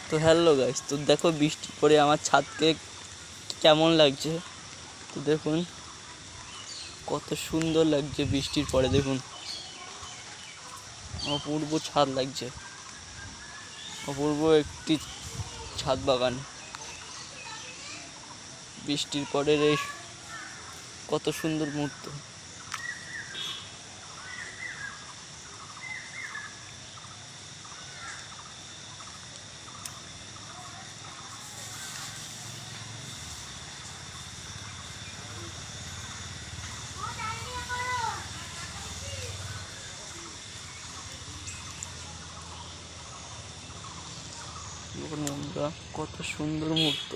তো hello guys, তো দেখো বৃষ্টি পড়ে আমার ছাদকে কেমন লাগছে। তো দেখুন কত সুন্দর লাগছে বৃষ্টির পরে। দেখুন অপূর্ব ছাদ লাগছে, অপূর্ব একটি ছাদ বাগান বৃষ্টির পরের এই কত সুন্দর মুহূর্ত। দেখুন বন্ধুরা, কত সুন্দর মুহূর্ত।